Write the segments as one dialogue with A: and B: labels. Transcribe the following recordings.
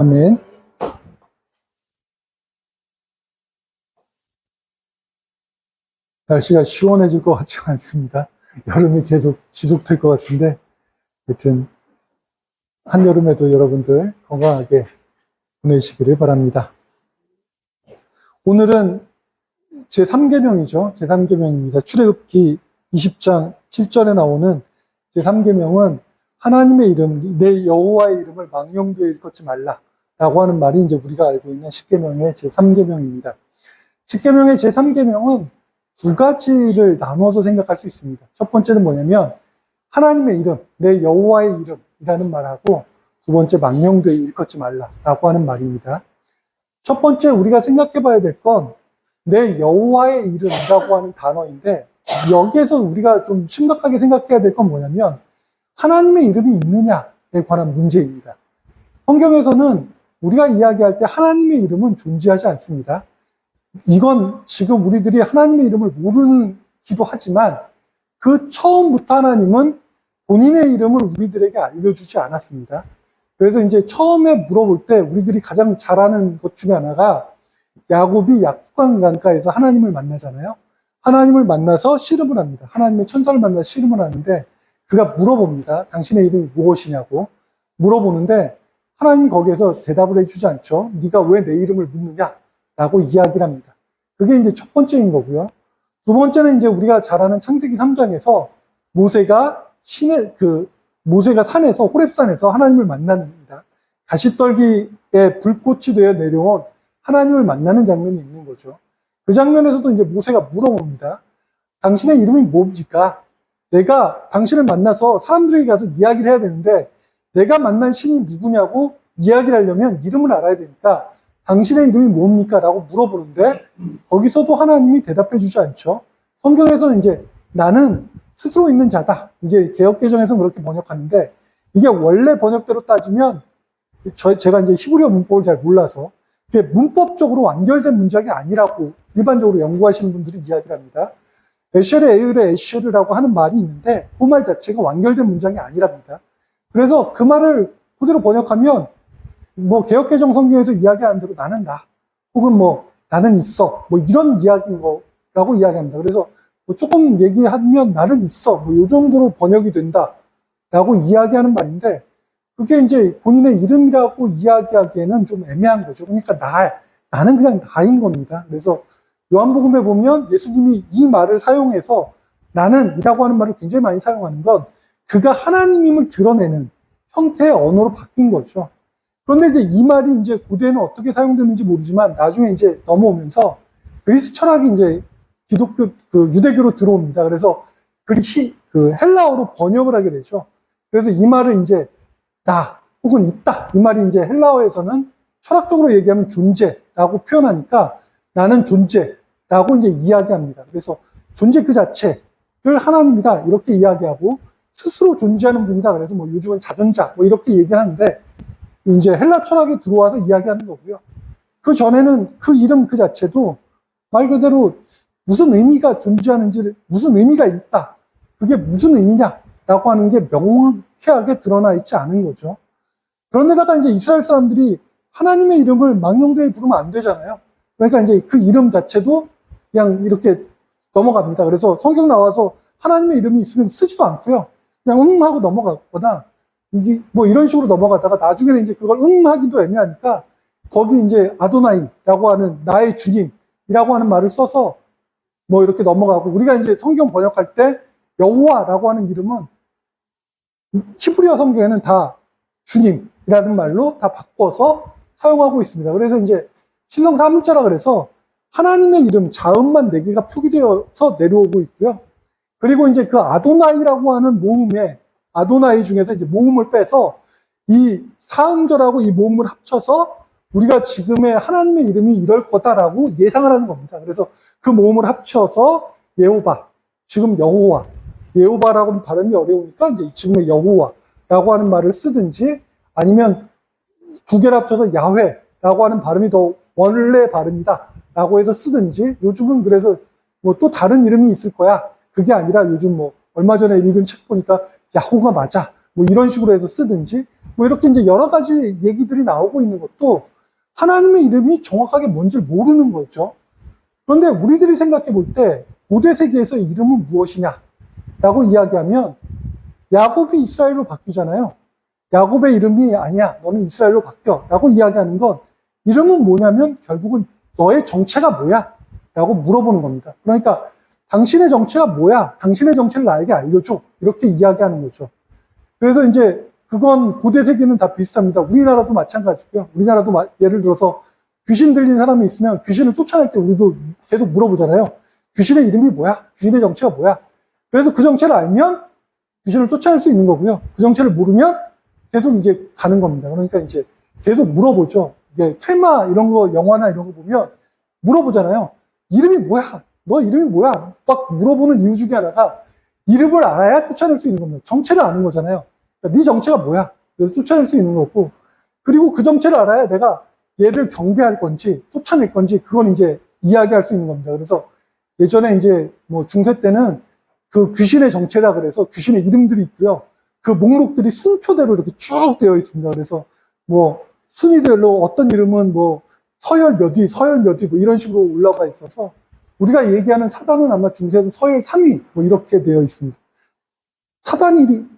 A: 아멘. 날씨가 시원해질 것 같지 않습니다. 여름이 계속 지속될 것 같은데, 하여튼 한여름에도 여러분들 건강하게 보내시기를 바랍니다. 오늘은 제3계명이죠. 제3계명입니다. 출애굽기 20장 7절에 나오는 제3계명은 하나님의 이름, 내 여호와의 이름을 망령되이 일컫지 말라 라고 하는 말이 이제 우리가 알고 있는 10계명의 제3계명입니다. 10계명의 제3계명은 두 가지를 나눠서 생각할 수 있습니다. 첫 번째는 뭐냐면 하나님의 이름, 내 여호와의 이름이라는 말하고, 두 번째 망령되이 일컫지 말라라고 하는 말입니다. 첫 번째 우리가 생각해 봐야 될 건 내 여호와의 이름이라고 하는 단어인데, 여기에서 우리가 좀 심각하게 생각해야 될 건 뭐냐면 하나님의 이름이 있느냐에 관한 문제입니다. 성경에서는 우리가 이야기할 때 하나님의 이름은 존재하지 않습니다. 이건 지금 우리들이 하나님의 이름을 모르기도 하지만 그 처음부터 하나님은 본인의 이름을 우리들에게 알려주지 않았습니다. 그래서 이제 처음에 물어볼 때 우리들이 가장 잘 아는 것 중에 하나가, 야곱이 약속한 강가에서 하나님을 만나잖아요. 하나님을 만나서 씨름을 합니다. 하나님의 천사를 만나서 씨름을 하는데 그가 물어봅니다. 당신의 이름이 무엇이냐고 물어보는데 하나님이 거기에서 대답을 해주지 않죠. 네가 왜 내 이름을 묻느냐 라고 이야기를 합니다. 그게 이제 첫 번째인 거고요. 두 번째는 이제 우리가 잘 아는 창세기 3장에서 모세가 산에서, 호렙산에서 하나님을 만납니다. 가시떨기에 불꽃이 되어 내려온 하나님을 만나는 장면이 있는 거죠. 그 장면에서도 이제 모세가 물어봅니다. 당신의 이름이 뭡니까? 내가 당신을 만나서 사람들에게 가서 이야기를 해야 되는데 내가 만난 신이 누구냐고 이야기를 하려면 이름을 알아야 되니까 당신의 이름이 뭡니까? 라고 물어보는데 거기서도 하나님이 대답해 주지 않죠. 성경에서는 이제 나는 스스로 있는 자다. 이제 개역개정에서는 그렇게 번역하는데 이게 원래 번역대로 따지면 제가 이제 히브리어 문법을 잘 몰라서 그게 문법적으로 완결된 문장이 아니라고 일반적으로 연구하시는 분들이 이야기를 합니다. 에쉘의 에을의 에쉘이라고 하는 말이 있는데 그 말 자체가 완결된 문장이 아니랍니다. 그래서 그 말을 그대로 번역하면 뭐 개역개정 성경에서 이야기하는 대로 나는 나 혹은 뭐 나는 있어 뭐 이런 이야기인 거라고 이야기합니다. 그래서 뭐 조금 얘기하면 나는 있어 뭐 이 정도로 번역이 된다라고 이야기하는 말인데 그게 이제 본인의 이름이라고 이야기하기에는 좀 애매한 거죠. 그러니까 나는 그냥 나인 겁니다. 그래서 요한복음에 보면 예수님이 이 말을 사용해서 나는 이라고 하는 말을 굉장히 많이 사용하는 건 그가 하나님임을 드러내는 형태의 언어로 바뀐 거죠. 그런데 이제 이 말이 이제 고대에는 어떻게 사용됐는지 모르지만 나중에 이제 넘어오면서 그리스 철학이 이제 유대교로 들어옵니다. 그래서 헬라어로 번역을 하게 되죠. 그래서 이 말을 이제 나 혹은 있다 이 말이 이제 헬라어에서는 철학적으로 얘기하면 존재라고 표현하니까 나는 존재라고 이제 이야기합니다. 그래서 존재 그 자체를 하나님이다 이렇게 이야기하고 스스로 존재하는 분이다. 그래서 뭐 요즘은 자존자 뭐 이렇게 얘기를 하는데 이제 헬라 철학에 들어와서 이야기하는 거고요. 그 전에는 그 이름 그 자체도 말 그대로 무슨 의미가 존재하는지를, 무슨 의미가 있다. 그게 무슨 의미냐라고 하는 게 명확하게 드러나 있지 않은 거죠. 그런데다가 이제 이스라엘 사람들이 하나님의 이름을 망령되이 부르면 안 되잖아요. 그러니까 이제 그 이름 자체도 그냥 이렇게 넘어갑니다. 그래서 성경 나와서 하나님의 이름이 있으면 쓰지도 않고요. 그냥 하고 넘어가거나 이게 뭐 이런 식으로 넘어가다가 나중에는 이제 그걸 하기도 애매하니까 거기 이제 아도나이라고 하는 나의 주님이라고 하는 말을 써서 뭐 이렇게 넘어가고 우리가 이제 성경 번역할 때 여호와라고 하는 이름은 히브리어 성경에는 다 주님이라는 말로 다 바꿔서 사용하고 있습니다. 그래서 이제 신성 3자라 그래서 하나님의 이름 자음만 4개가 표기되어서 내려오고 있고요. 그리고 이제 그 아도나이라고 하는 모음에 아도나이 중에서 이제 모음을 빼서 이 사음절하고 이 모음을 합쳐서 우리가 지금의 하나님의 이름이 이럴 거다라고 예상을 하는 겁니다. 그래서 그 모음을 합쳐서 예호바, 지금 여호와, 예호바라고는 발음이 어려우니까 이제 지금의 여호와라고 하는 말을 쓰든지 아니면 두 개를 합쳐서 야훼라고 하는 발음이 더 원래 발음이다라고 해서 쓰든지 요즘은 그래서 뭐 또 다른 이름이 있을 거야. 그게 아니라 요즘 뭐 얼마 전에 읽은 책 보니까 야호가 맞아 뭐 이런 식으로 해서 쓰든지, 뭐 이렇게 이제 여러 가지 얘기들이 나오고 있는 것도 하나님의 이름이 정확하게 뭔지를 모르는 거죠. 그런데 우리들이 생각해 볼 때 고대 세계에서 이름은 무엇이냐라고 이야기하면 야곱이 이스라엘로 바뀌잖아요. 야곱의 이름이 아니야, 너는 이스라엘로 바뀌어 라고 이야기하는 건 이름은 뭐냐면 결국은 너의 정체가 뭐야? 라고 물어보는 겁니다. 그러니까 당신의 정체가 뭐야? 당신의 정체를 나에게 알려줘. 이렇게 이야기하는 거죠. 그래서 이제 그건 고대 세계는 다 비슷합니다. 우리나라도 마찬가지고요. 우리나라도 예를 들어서 귀신 들린 사람이 있으면 귀신을 쫓아낼 때 우리도 계속 물어보잖아요. 귀신의 이름이 뭐야? 귀신의 정체가 뭐야? 그래서 그 정체를 알면 귀신을 쫓아낼 수 있는 거고요. 그 정체를 모르면 계속 이제 가는 겁니다. 그러니까 이제 계속 물어보죠. 이게 퇴마 이런 거, 영화나 이런 거 보면 물어보잖아요. 이름이 뭐야? 너 이름이 뭐야? 막 물어보는 이유 중에 하나가 이름을 알아야 쫓아낼 수 있는 겁니다. 정체를 아는 거잖아요. 그러니까 네 정체가 뭐야? 그래서 쫓아낼 수 있는 거고, 그리고 그 정체를 알아야 내가 얘를 경배할 건지 쫓아낼 건지 그건 이제 이야기할 수 있는 겁니다. 그래서 예전에 이제 뭐 중세 때는 그 귀신의 정체라 그래서 귀신의 이름들이 있고요. 그 목록들이 순표대로 이렇게 쭉 되어 있습니다. 그래서 뭐 순위별로 어떤 이름은 뭐 서열 몇 위, 서열 몇 위 뭐 이런 식으로 올라가 있어서 우리가 얘기하는 사단은 아마 중세에서 서열 3위 뭐 이렇게 되어 있습니다. 사단이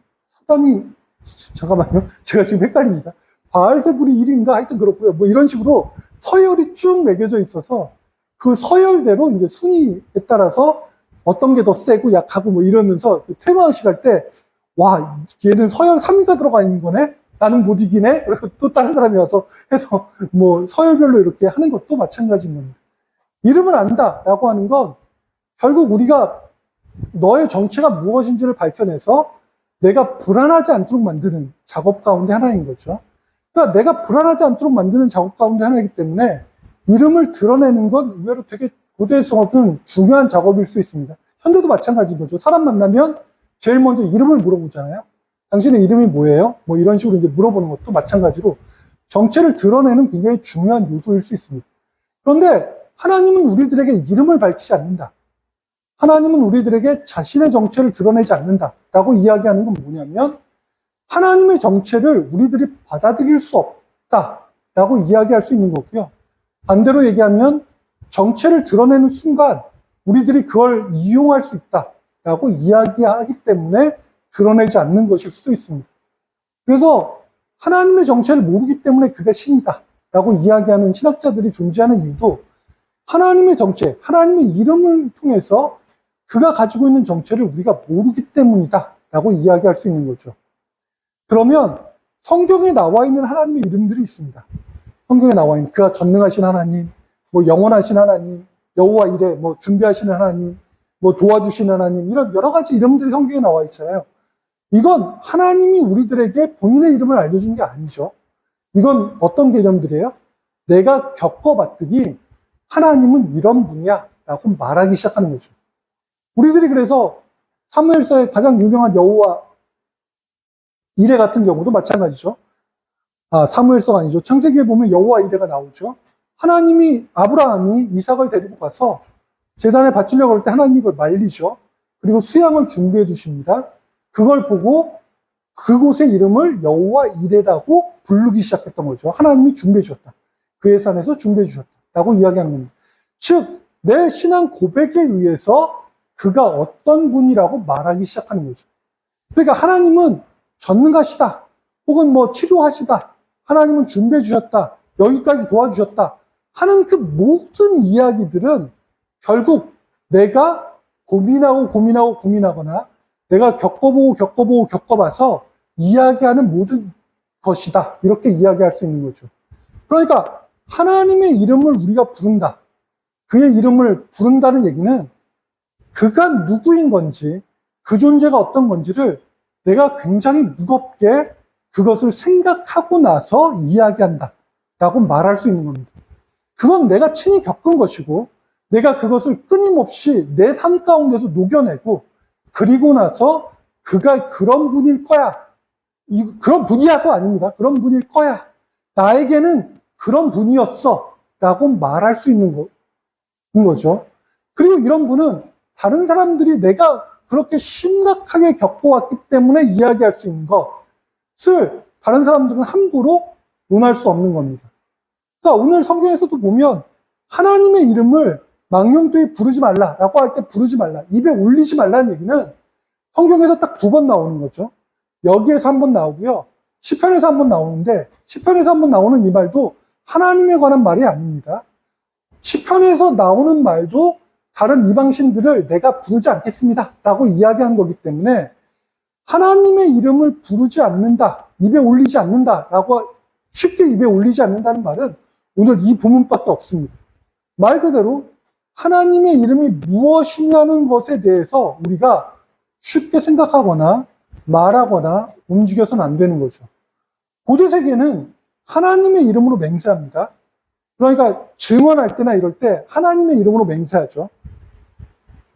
A: 잠깐만요. 제가 지금 헷갈립니다. 바알세불이 1위인가 하여튼 그렇고요. 뭐 이런 식으로 서열이 쭉 매겨져 있어서 그 서열대로 이제 순위에 따라서 어떤 게 더 세고 약하고 뭐 이러면서 퇴마의식 할 때, 와, 얘는 서열 3위가 들어가 있는 거네? 나는 못 이기네? 그리고 또 다른 사람이 와서 해서 뭐 서열별로 이렇게 하는 것도 마찬가지인 겁니다. 이름을 안다라고 하는 건 결국 우리가 너의 정체가 무엇인지를 밝혀내서 내가 불안하지 않도록 만드는 작업 가운데 하나인 거죠. 그러니까 내가 불안하지 않도록 만드는 작업 가운데 하나이기 때문에 이름을 드러내는 건 의외로 되게 고대에서는 중요한 작업일 수 있습니다. 현대도 마찬가지인 거죠. 사람 만나면 제일 먼저 이름을 물어보잖아요. 당신의 이름이 뭐예요? 뭐 이런 식으로 이제 물어보는 것도 마찬가지로 정체를 드러내는 굉장히 중요한 요소일 수 있습니다. 그런데 하나님은 우리들에게 이름을 밝히지 않는다. 하나님은 우리들에게 자신의 정체를 드러내지 않는다라고 이야기하는 건 뭐냐면 하나님의 정체를 우리들이 받아들일 수 없다라고 이야기할 수 있는 거고요. 반대로 얘기하면 정체를 드러내는 순간 우리들이 그걸 이용할 수 있다라고 이야기하기 때문에 드러내지 않는 것일 수도 있습니다. 그래서 하나님의 정체를 모르기 때문에 그가 신이다라고 이야기하는 신학자들이 존재하는 이유도 하나님의 정체, 하나님의 이름을 통해서 그가 가지고 있는 정체를 우리가 모르기 때문이다라고 이야기할 수 있는 거죠. 그러면 성경에 나와 있는 하나님의 이름들이 있습니다. 성경에 나와 있는 그가 전능하신 하나님, 뭐 영원하신 하나님, 여호와 이레, 뭐 준비하시는 하나님, 뭐 도와주시는 하나님, 이런 여러 가지 이름들이 성경에 나와 있잖아요. 이건 하나님이 우리들에게 본인의 이름을 알려준 게 아니죠. 이건 어떤 개념들이에요? 내가 겪어봤더니 하나님은 이런 분이야 라고 말하기 시작하는 거죠. 우리들이 그래서 사무엘서의 가장 유명한 여호와 이레 같은 경우도 마찬가지죠. 사무엘서가 아니죠. 창세기에 보면 여호와 이레가 나오죠. 하나님이 아브라함이 이삭을 데리고 가서 제단에 바치려고 할 때 하나님이 그걸 말리죠. 그리고 수양을 준비해 주십니다. 그걸 보고 그곳의 이름을 여호와 이레라고 부르기 시작했던 거죠. 하나님이 준비해 주셨다. 그의 산에서 준비해 주셨다라고 이야기하는 겁니다. 즉, 내 신앙 고백에 의해서 그가 어떤 분이라고 말하기 시작하는 거죠. 그러니까 하나님은 전능하시다, 혹은 뭐 치료하시다, 하나님은 준비해 주셨다, 여기까지 도와주셨다 하는 그 모든 이야기들은 결국 내가 고민하거나 내가 겪어봐서 이야기하는 모든 것이다. 이렇게 이야기할 수 있는 거죠. 그러니까 하나님의 이름을 우리가 부른다. 그의 이름을 부른다는 얘기는 그가 누구인 건지, 그 존재가 어떤 건지를 내가 굉장히 무겁게 그것을 생각하고 나서 이야기한다 라고 말할 수 있는 겁니다. 그건 내가 친히 겪은 것이고 내가 그것을 끊임없이 내 삶 가운데서 녹여내고 그리고 나서 그가 그런 분일 거야. 그런 분이야도 아닙니다. 그런 분일 거야. 나에게는 그런 분이었어 라고 말할 수 있는 거죠. 그리고 이런 분은 다른 사람들이 내가 그렇게 심각하게 겪어왔기 때문에 이야기할 수 있는 거, 다른 사람들은 함부로 논할 수 없는 겁니다. 그러니까 오늘 성경에서도 보면 하나님의 이름을 망령되이 부르지 말라라고 할 때 부르지 말라, 입에 올리지 말라는 얘기는 성경에서 딱 2번 나오는 거죠. 여기에서 1번 나오고요. 시편에서 1번 나오는데, 시편에서 1번 나오는 이 말도 하나님에 관한 말이 아닙니다. 시편에서 나오는 말도 다른 이방신들을 내가 부르지 않겠습니다 라고 이야기한 거기 때문에 하나님의 이름을 부르지 않는다, 입에 올리지 않는다 라고, 쉽게 입에 올리지 않는다는 말은 오늘 이 본문밖에 없습니다. 말 그대로 하나님의 이름이 무엇이냐는 것에 대해서 우리가 쉽게 생각하거나 말하거나 움직여서는 안 되는 거죠. 고대 세계는 하나님의 이름으로 맹세합니다. 그러니까 증언할 때나 이럴 때 하나님의 이름으로 맹세하죠.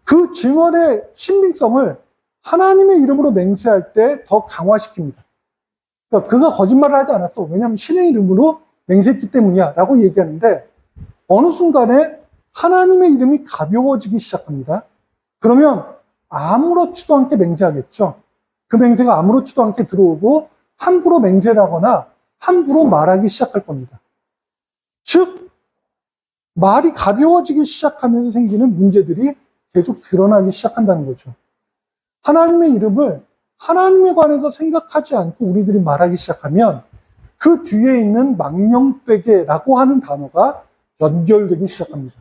A: 그 증언의 신빙성을 하나님의 이름으로 맹세할 때 더 강화시킵니다. 그러니까 그가 거짓말을 하지 않았어. 왜냐하면 신의 이름으로 맹세했기 때문이야 라고 얘기하는데, 어느 순간에 하나님의 이름이 가벼워지기 시작합니다. 그러면 아무렇지도 않게 맹세하겠죠. 그 맹세가 아무렇지도 않게 들어오고 함부로 맹세를 하거나 함부로 말하기 시작할 겁니다. 즉, 말이 가벼워지기 시작하면서 생기는 문제들이 계속 드러나기 시작한다는 거죠. 하나님의 이름을 하나님에 관해서 생각하지 않고 우리들이 말하기 시작하면 그 뒤에 있는 망령되게라고 하는 단어가 연결되기 시작합니다.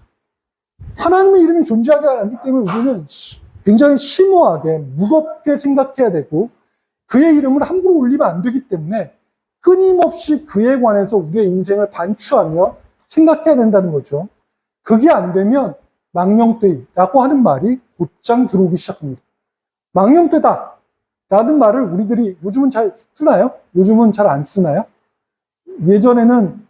A: 하나님의 이름이 존재하지 않기 때문에 우리는 굉장히 심오하게 무겁게 생각해야 되고, 그의 이름을 함부로 올리면 안 되기 때문에 끊임없이 그에 관해서 우리의 인생을 반추하며 생각해야 된다는 거죠. 그게 안 되면 망령되이라고 하는 말이 곧장 들어오기 시작합니다. 망령되다 라는 말을 우리들이 요즘은 잘 쓰나요? 요즘은 잘 안 쓰나요? 예전에는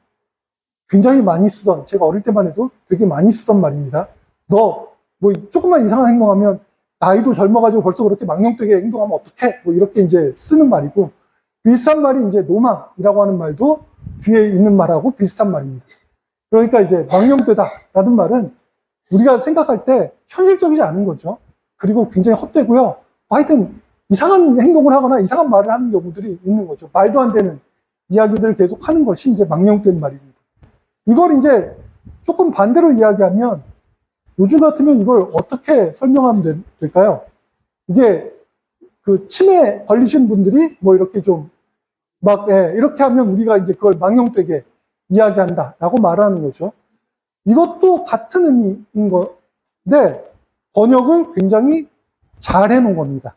A: 굉장히 많이 쓰던, 제가 어릴 때만 해도 되게 많이 쓰던 말입니다. 너 뭐 조금만 이상한 행동하면, 나이도 젊어가지고 벌써 그렇게 망령되게 행동하면 어떡해? 뭐 이렇게 이제 쓰는 말이고, 비슷한 말이 이제 노망이라고 하는 말도 뒤에 있는 말하고 비슷한 말입니다. 그러니까 이제 망령되다라는 말은 우리가 생각할 때 현실적이지 않은 거죠. 그리고 굉장히 헛되고요. 하여튼 이상한 행동을 하거나 이상한 말을 하는 경우들이 있는 거죠. 말도 안 되는 이야기들을 계속 하는 것이 이제 망령된 말입니다. 이걸 이제 조금 반대로 이야기하면, 요즘 같으면 이걸 어떻게 설명하면 될까요? 이게 그 치매 걸리신 분들이 뭐 이렇게 좀 막, 이렇게 하면 우리가 이제 그걸 망령되게 이야기한다라고 말하는 거죠. 이것도 같은 의미인 건데 번역을 굉장히 잘 해놓은 겁니다.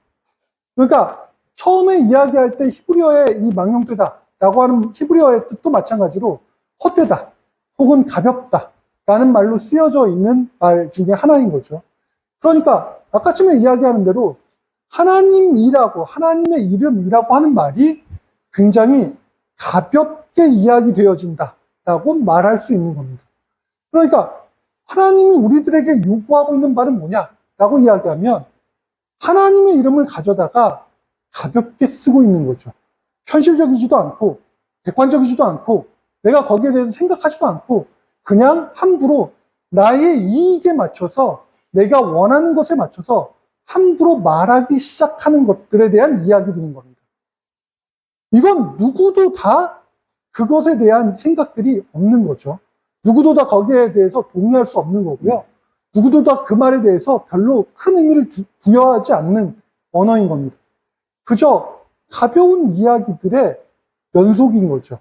A: 그러니까 처음에 이야기할 때 히브리어의 이 망령되다라고 하는 히브리어의 뜻도 마찬가지로 헛되다 혹은 가볍다 라는 말로 쓰여져 있는 말 중에 하나인 거죠. 그러니까 아까 처음에 이야기하는 대로 하나님이라고, 하나님의 이름이라고 하는 말이 굉장히 가볍게 이야기되어진다라고 말할 수 있는 겁니다. 그러니까 하나님이 우리들에게 요구하고 있는 말은 뭐냐라고 이야기하면 하나님의 이름을 가져다가 가볍게 쓰고 있는 거죠. 현실적이지도 않고 객관적이지도 않고 내가 거기에 대해서 생각하지도 않고 그냥 함부로 나의 이익에 맞춰서, 내가 원하는 것에 맞춰서 함부로 말하기 시작하는 것들에 대한 이야기들인 겁니다. 이건 누구도 다 그것에 대한 생각들이 없는 거죠. 누구도 다 거기에 대해서 동의할 수 없는 거고요. 누구도 다 그 말에 대해서 별로 큰 의미를 부여하지 않는 언어인 겁니다. 그저 가벼운 이야기들의 연속인 거죠.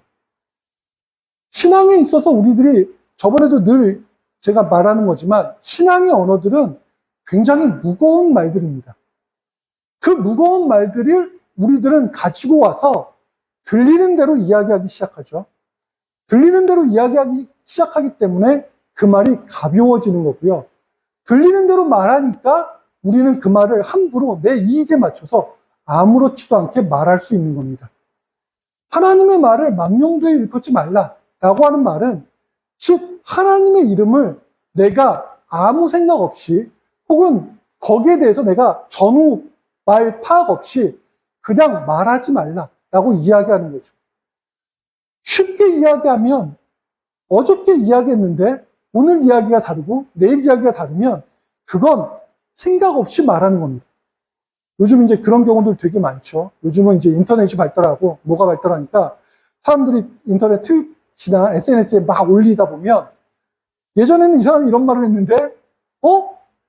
A: 신앙에 있어서 우리들이, 저번에도 늘 제가 말하는 거지만, 신앙의 언어들은 굉장히 무거운 말들입니다. 그 무거운 말들을 우리들은 가지고 와서 들리는 대로 이야기하기 시작하죠. 들리는 대로 이야기하기 시작하기 때문에 그 말이 가벼워지는 거고요. 들리는 대로 말하니까 우리는 그 말을 함부로 내 이익에 맞춰서 아무렇지도 않게 말할 수 있는 겁니다. 하나님의 말을 망령되이 일컫지 말라라고 하는 말은, 즉 하나님의 이름을 내가 아무 생각 없이 혹은 거기에 대해서 내가 전후 말 파악 없이 그냥 말하지 말라라고 이야기하는 거죠. 쉽게 이야기하면 어저께 이야기했는데 오늘 이야기가 다르고 내일 이야기가 다르면 그건 생각 없이 말하는 겁니다. 요즘 이제 그런 경우들 되게 많죠. 요즘은 이제 인터넷이 발달하고 뭐가 발달하니까 사람들이 인터넷 트윗이나 SNS에 막 올리다 보면 예전에는 이 사람이 이런 말을 했는데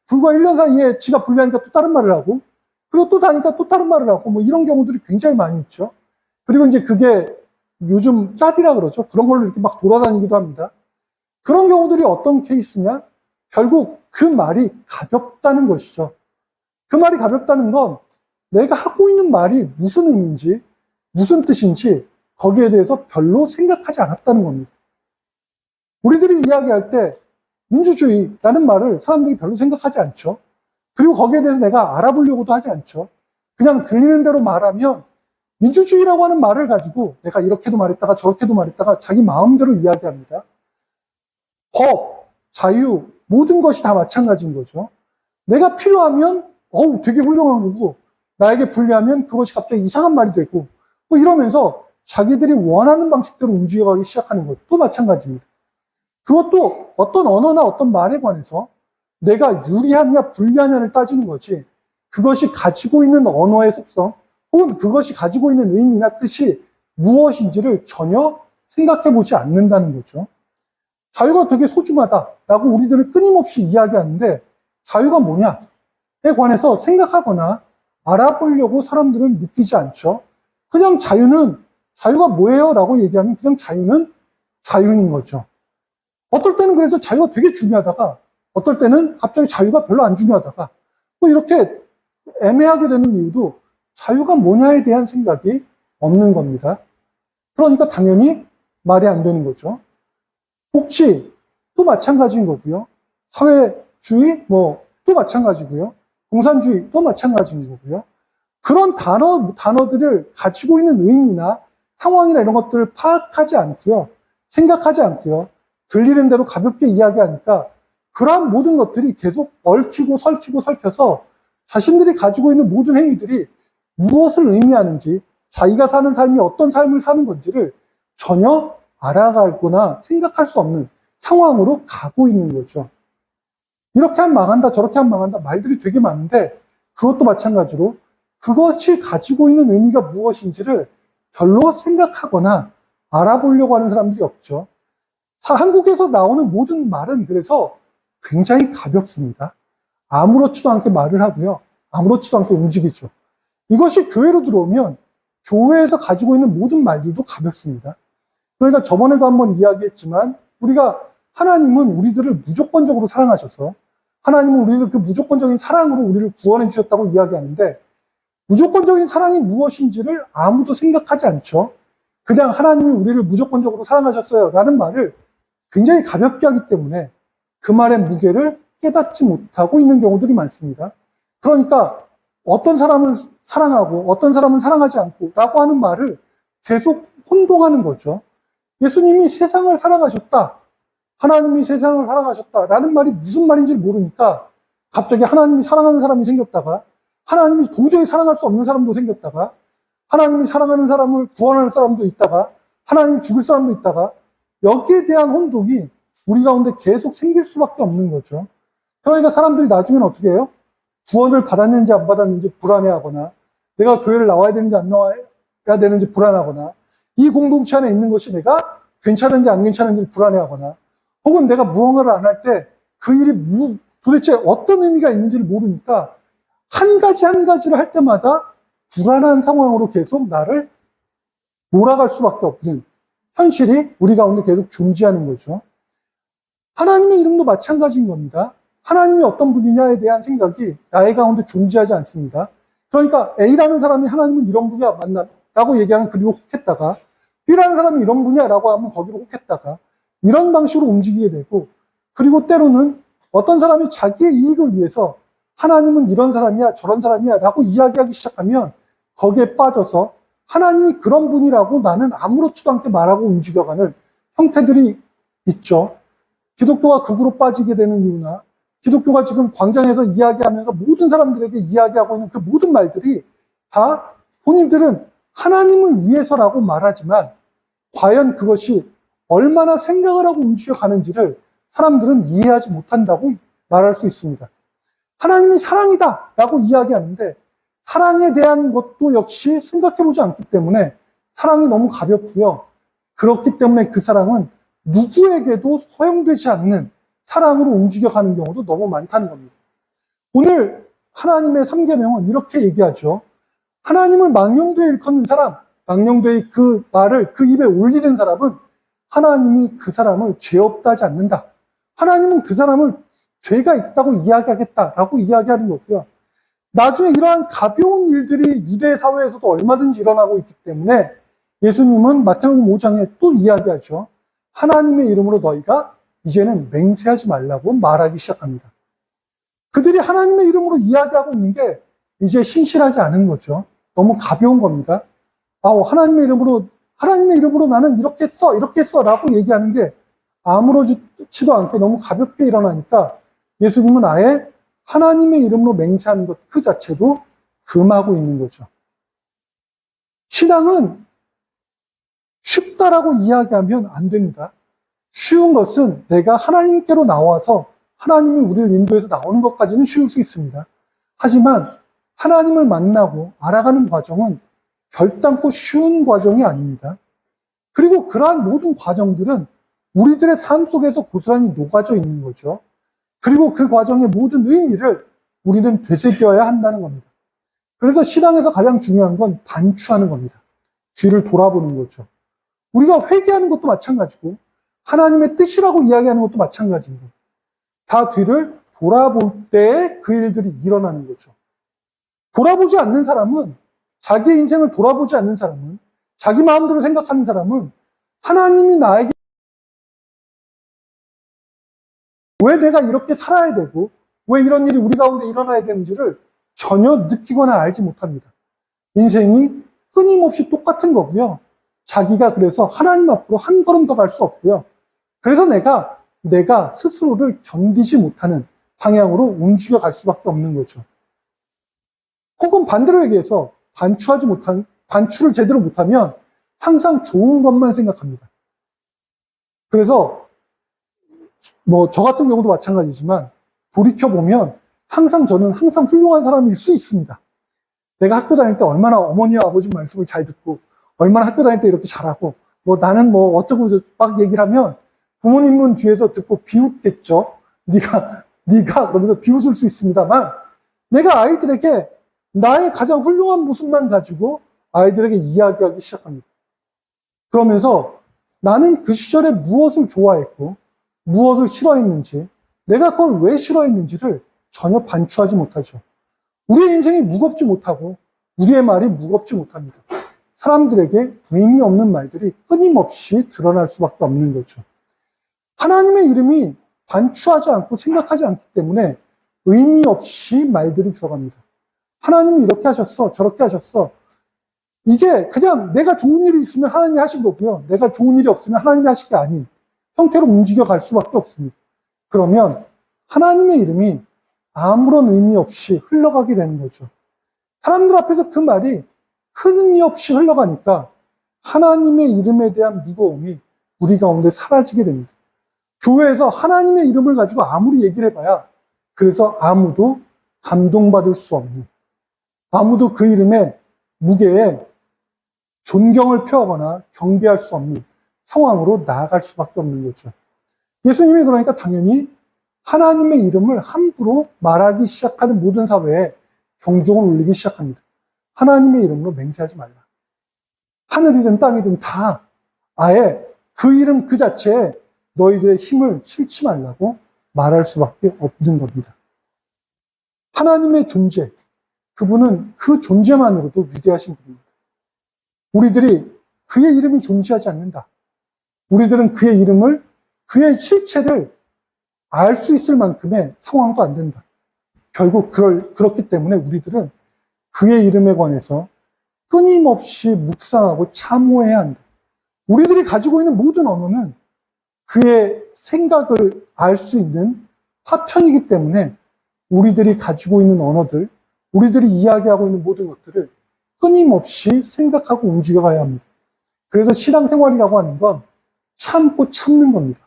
A: 불과 1년 사이에 지가 불리하니까 또 다른 말을 하고 그리고 또 다니까 또 다른 말을 하고 뭐 이런 경우들이 굉장히 많이 있죠. 그리고 이제 그게 요즘 짤이라 그러죠. 그런 걸로 이렇게 막 돌아다니기도 합니다. 그런 경우들이 어떤 케이스냐? 결국 그 말이 가볍다는 것이죠. 그 말이 가볍다는 건 내가 하고 있는 말이 무슨 의미인지, 무슨 뜻인지 거기에 대해서 별로 생각하지 않았다는 겁니다. 우리들이 이야기할 때 민주주의라는 말을 사람들이 별로 생각하지 않죠. 그리고 거기에 대해서 내가 알아보려고도 하지 않죠. 그냥 들리는 대로 말하면 민주주의라고 하는 말을 가지고 내가 이렇게도 말했다가 저렇게도 말했다가 자기 마음대로 이야기합니다. 법, 자유, 모든 것이 다 마찬가지인 거죠. 내가 필요하면 되게 훌륭한 거고 나에게 불리하면 그것이 갑자기 이상한 말이 되고 뭐 이러면서 자기들이 원하는 방식대로 움직여가기 시작하는 것도 마찬가지입니다. 그것도 어떤 언어나 어떤 말에 관해서 내가 유리하냐 불리하냐를 따지는 거지 그것이 가지고 있는 언어의 속성 혹은 그것이 가지고 있는 의미나 뜻이 무엇인지를 전혀 생각해 보지 않는다는 거죠. 자유가 되게 소중하다라고 우리들은 끊임없이 이야기하는데 자유가 뭐냐에 관해서 생각하거나 알아보려고 사람들은 느끼지 않죠. 그냥 자유가 뭐예요? 라고 얘기하면 그냥 자유는 자유인 거죠. 어떨 때는 그래서 자유가 되게 중요하다가 어떨 때는 갑자기 자유가 별로 안 중요하다가 뭐 이렇게 애매하게 되는 이유도 자유가 뭐냐에 대한 생각이 없는 겁니다. 그러니까 당연히 말이 안 되는 거죠. 복지도 마찬가지인 거고요. 사회주의 또 마찬가지고요. 공산주의도 마찬가지인 거고요. 그런 단어들을 가지고 있는 의미나 상황이나 이런 것들을 파악하지 않고요. 생각하지 않고요. 들리는 대로 가볍게 이야기하니까 그러한 모든 것들이 계속 얽히고 설켜서 자신들이 가지고 있는 모든 행위들이 무엇을 의미하는지 자기가 사는 삶이 어떤 삶을 사는 건지를 전혀 알아가거나 생각할 수 없는 상황으로 가고 있는 거죠. 이렇게 하면 망한다 저렇게 하면 망한다 말들이 되게 많은데 그것도 마찬가지로 그것이 가지고 있는 의미가 무엇인지를 별로 생각하거나 알아보려고 하는 사람들이 없죠. 한국에서 나오는 모든 말은 그래서 굉장히 가볍습니다. 아무렇지도 않게 말을 하고요. 아무렇지도 않게 움직이죠. 이것이 교회로 들어오면 교회에서 가지고 있는 모든 말들도 가볍습니다. 그러니까 저번에도 한번 이야기했지만 하나님은 우리들을 무조건적으로 사랑하셔서 하나님은 우리를 그 무조건적인 사랑으로 우리를 구원해 주셨다고 이야기하는데 무조건적인 사랑이 무엇인지를 아무도 생각하지 않죠. 그냥 하나님이 우리를 무조건적으로 사랑하셨어요 라는 말을 굉장히 가볍게 하기 때문에 그 말의 무게를 깨닫지 못하고 있는 경우들이 많습니다. 그러니까 어떤 사람을 사랑하고 어떤 사람은 사랑하지 않고 라고 하는 말을 계속 혼동하는 거죠. 예수님이 세상을 사랑하셨다. 하나님이 세상을 사랑하셨다라는 말이 무슨 말인지 모르니까 갑자기 하나님이 사랑하는 사람이 생겼다가 하나님이 도저히 사랑할 수 없는 사람도 생겼다가 하나님이 사랑하는 사람을 구원할 사람도 있다가 하나님이 죽을 사람도 있다가 여기에 대한 혼동이 우리 가운데 계속 생길 수밖에 없는 거죠. 그러니까 사람들이 나중에는 어떻게 해요? 구원을 받았는지 안 받았는지 불안해하거나 내가 교회를 나와야 되는지 안 나와야 되는지 불안하거나 이 공동체 안에 있는 것이 내가 괜찮은지 안 괜찮은지 불안해하거나 혹은 내가 무언가를 안 할 때 그 일이 도대체 어떤 의미가 있는지를 모르니까 한 가지를 할 때마다 불안한 상황으로 계속 나를 몰아갈 수밖에 없는 현실이 우리 가운데 계속 존재하는 거죠. 하나님의 이름도 마찬가지인 겁니다. 하나님이 어떤 분이냐에 대한 생각이 나의 가운데 존재하지 않습니다. 그러니까 A라는 사람이 하나님은 이런 분이야 맞나? 라고 얘기하면 그리로 혹했다가 B라는 사람이 이런 분이야 라고 하면 거기로 혹했다가 이런 방식으로 움직이게 되고 그리고 때로는 어떤 사람이 자기의 이익을 위해서 하나님은 이런 사람이야 저런 사람이야 라고 이야기하기 시작하면 거기에 빠져서 하나님이 그런 분이라고 나는 아무렇지도 않게 말하고 움직여가는 형태들이 있죠. 기독교가 극으로 빠지게 되는 이유나 기독교가 지금 광장에서 이야기하면서 모든 사람들에게 이야기하고 있는 그 모든 말들이 다 본인들은 하나님을 위해서라고 말하지만 과연 그것이 얼마나 생각을 하고 움직여가는지를 사람들은 이해하지 못한다고 말할 수 있습니다. 하나님이 사랑이다 라고 이야기하는데 사랑에 대한 것도 역시 생각해보지 않기 때문에 사랑이 너무 가볍고요. 그렇기 때문에 그 사랑은 누구에게도 허용되지 않는 사랑으로 움직여가는 경우도 너무 많다는 겁니다. 오늘 하나님의 3계명은 이렇게 얘기하죠. 하나님을 망령되이 일컫는 사람, 망령되이 그 말을 그 입에 올리는 사람은 하나님이 그 사람을 죄 없다 하지 않는다. 하나님은 그 사람을 죄가 있다고 이야기하겠다라고 이야기하는 거고요. 나중에 이러한 가벼운 일들이 유대 사회에서도 얼마든지 일어나고 있기 때문에 예수님은 마태복음 5장에 또 이야기하죠. 하나님의 이름으로 너희가 이제는 맹세하지 말라고 말하기 시작합니다. 그들이 하나님의 이름으로 이야기하고 있는 게 이제 신실하지 않은 거죠. 너무 가벼운 겁니다. 하나님의 이름으로 나는 이렇게 했어 라고 얘기하는 게 아무렇지도 않게 너무 가볍게 일어나니까 예수님은 아예 하나님의 이름으로 맹세하는 것 그 자체도 금하고 있는 거죠. 신앙은 쉽다라고 이야기하면 안 됩니다. 쉬운 것은 내가 하나님께로 나와서 하나님이 우리를 인도해서 나오는 것까지는 쉬울 수 있습니다. 하지만 하나님을 만나고 알아가는 과정은 결단코 쉬운 과정이 아닙니다. 그리고 그러한 모든 과정들은 우리들의 삶 속에서 고스란히 녹아져 있는 거죠. 그리고 그 과정의 모든 의미를 우리는 되새겨야 한다는 겁니다. 그래서 신앙에서 가장 중요한 건 반추하는 겁니다. 뒤를 돌아보는 거죠. 우리가 회개하는 것도 마찬가지고 하나님의 뜻이라고 이야기하는 것도 마찬가지입니다. 다 뒤를 돌아볼 때에 그 일들이 일어나는 거죠. 돌아보지 않는 사람은, 자기의 인생을 돌아보지 않는 사람은, 자기 마음대로 생각하는 사람은 하나님이 나에게 왜 내가 이렇게 살아야 되고 왜 이런 일이 우리 가운데 일어나야 되는지를 전혀 느끼거나 알지 못합니다. 인생이 끊임없이 똑같은 거고요. 자기가 그래서 하나님 앞으로 한 걸음 더 갈 수 없고요. 그래서 내가 스스로를 견디지 못하는 방향으로 움직여 갈 수밖에 없는 거죠. 혹은 반대로 얘기해서 반추를 제대로 못하면 항상 좋은 것만 생각합니다. 그래서 저 같은 경우도 마찬가지지만 돌이켜보면 저는 항상 훌륭한 사람일 수 있습니다. 내가 학교 다닐 때 얼마나 어머니와 아버지 말씀을 잘 듣고 얼마나 학교 다닐 때 이렇게 잘하고 나는 어쩌고 막 얘기를 하면 부모님은 뒤에서 듣고 비웃겠죠. 네가 그러면서 비웃을 수 있습니다만 내가 아이들에게 나의 가장 훌륭한 모습만 가지고 아이들에게 이야기하기 시작합니다. 그러면서 나는 그 시절에 무엇을 좋아했고 무엇을 싫어했는지, 내가 그걸 왜 싫어했는지를 전혀 반추하지 못하죠. 우리의 인생이 무겁지 못하고 우리의 말이 무겁지 못합니다. 사람들에게 의미 없는 말들이 끊임없이 드러날 수밖에 없는 거죠. 하나님의 이름이 반추하지 않고 생각하지 않기 때문에 의미 없이 말들이 들어갑니다. 하나님이 이렇게 하셨어, 저렇게 하셨어. 이게 그냥 내가 좋은 일이 있으면 하나님이 하신 거고요. 내가 좋은 일이 없으면 하나님이 하신 게 아닌 형태로 움직여 갈 수밖에 없습니다. 그러면 하나님의 이름이 아무런 의미 없이 흘러가게 되는 거죠. 사람들 앞에서 그 말이 큰 의미 없이 흘러가니까 하나님의 이름에 대한 무거움이 우리 가운데 사라지게 됩니다. 교회에서 하나님의 이름을 가지고 아무리 얘기를 해봐야 그래서 아무도 감동받을 수 없는, 아무도 그 이름의 무게에 존경을 표하거나 경배할 수 없는 상황으로 나아갈 수밖에 없는 거죠. 예수님이 그러니까 당연히 하나님의 이름을 함부로 말하기 시작하는 모든 사회에 경종을 울리기 시작합니다. 하나님의 이름으로 맹세하지 말라. 하늘이든 땅이든 다 아예 그 이름 그 자체에 너희들의 힘을 실지 말라고 말할 수밖에 없는 겁니다. 하나님의 존재, 그분은 그 존재만으로도 위대하신 분입니다. 우리들이 그의 이름이 존재하지 않는다. 우리들은 그의 이름을, 그의 실체를 알 수 있을 만큼의 상황도 안 된다. 결국 그렇기 때문에 우리들은 그의 이름에 관해서 끊임없이 묵상하고 참호해야 한다. 우리들이 가지고 있는 모든 언어는 그의 생각을 알 수 있는 파편이기 때문에 우리들이 가지고 있는 언어들, 우리들이 이야기하고 있는 모든 것들을 끊임없이 생각하고 움직여가야 합니다. 그래서 신앙생활이라고 하는 건 참고 참는 겁니다.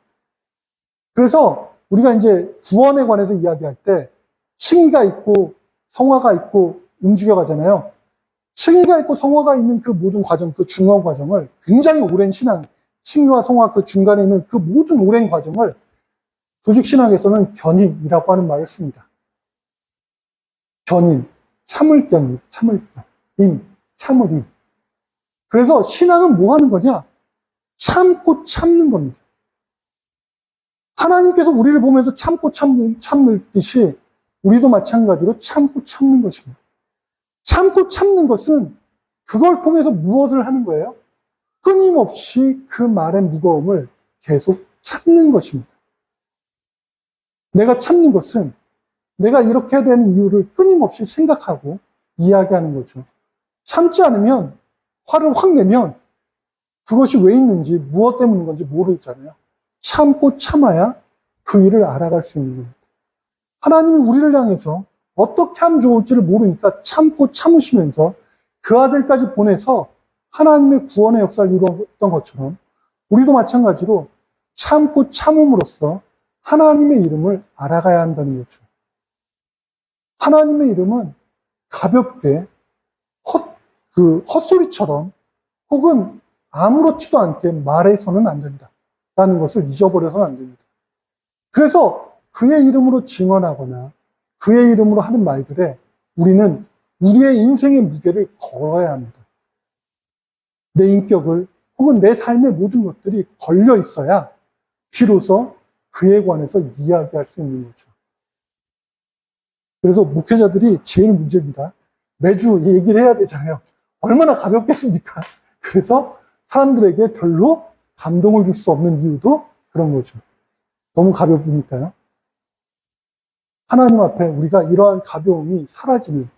A: 그래서 우리가 이제 구원에 관해서 이야기할 때 칭의가 있고 성화가 있고 움직여 가잖아요. 칭의가 있고 성화가 있는 그 모든 과정, 그 중간 과정을 굉장히 오랜 신앙, 칭의와 성화 그 중간에 있는 그 모든 오랜 과정을 조직신학에서는 견인이라고 하는 말을 씁니다. 견인, 참을 견인, 참을 견인, 참을 인. 그래서 신앙은 뭐 하는 거냐? 참고 참는 겁니다. 하나님께서 우리를 보면서 참고 참듯이 우리도 마찬가지로 참고 참는 것입니다. 참고 참는 것은 그걸 통해서 무엇을 하는 거예요? 끊임없이 그 말의 무거움을 계속 참는 것입니다. 내가 참는 것은 내가 이렇게 해야 되는 이유를 끊임없이 생각하고 이야기하는 거죠. 참지 않으면, 화를 확 내면 그것이 왜 있는지, 무엇 때문인 건지 모르잖아요. 참고 참아야 그 일을 알아갈 수 있는 겁니다. 하나님이 우리를 향해서 어떻게 하면 좋을지를 모르니까 참고 참으시면서 그 아들까지 보내서 하나님의 구원의 역사를 이루었던 것처럼 우리도 마찬가지로 참고 참음으로써 하나님의 이름을 알아가야 한다는 거죠. 하나님의 이름은 가볍게 헛소리처럼 혹은 아무렇지도 않게 말해서는 안 된다라는 것을 잊어버려서는 안 됩니다. 그래서 그의 이름으로 증언하거나 그의 이름으로 하는 말들에 우리는 우리의 인생의 무게를 걸어야 합니다. 내 인격을 혹은 내 삶의 모든 것들이 걸려 있어야 비로소 그에 관해서 이야기할 수 있는 거죠. 그래서 목회자들이 제일 문제입니다. 매주 얘기를 해야 되잖아요. 얼마나 가볍겠습니까? 그래서 사람들에게 별로 감동을 줄 수 없는 이유도 그런 거죠. 너무 가벼우니까요. 하나님 앞에 우리가 이러한 가벼움이 사라지는,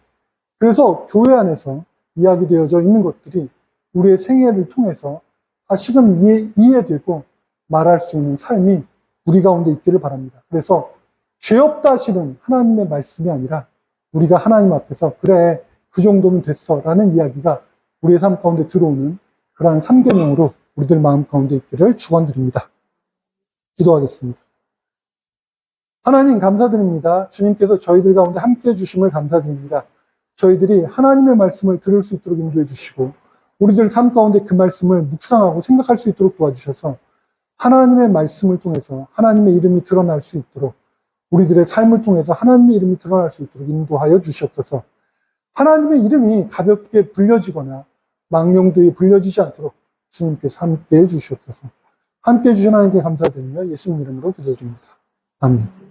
A: 그래서 교회 안에서 이야기되어져 있는 것들이 우리의 생애를 통해서 다시금 이해되고 말할 수 있는 삶이 우리 가운데 있기를 바랍니다. 그래서 죄 없다 하시는 하나님의 말씀이 아니라 우리가 하나님 앞에서 그래 그 정도면 됐어 라는 이야기가 우리의 삶 가운데 들어오는 그러한 삼계명으로 우리들 마음 가운데 있기를 축원드립니다. 기도하겠습니다. 하나님 감사드립니다. 주님께서 저희들 가운데 함께해 주심을 감사드립니다. 저희들이 하나님의 말씀을 들을 수 있도록 인도해 주시고 우리들 삶 가운데 그 말씀을 묵상하고 생각할 수 있도록 도와주셔서 하나님의 말씀을 통해서 하나님의 이름이 드러날 수 있도록 우리들의 삶을 통해서 하나님의 이름이 드러날 수 있도록 인도하여 주시옵소서. 하나님의 이름이 가볍게 불려지거나 망령되이 불려지지 않도록 주님께서 함께해 주시옵소서. 함께해 주신 하나님께 감사드리며 예수님 이름으로 기도드립니다. 아멘.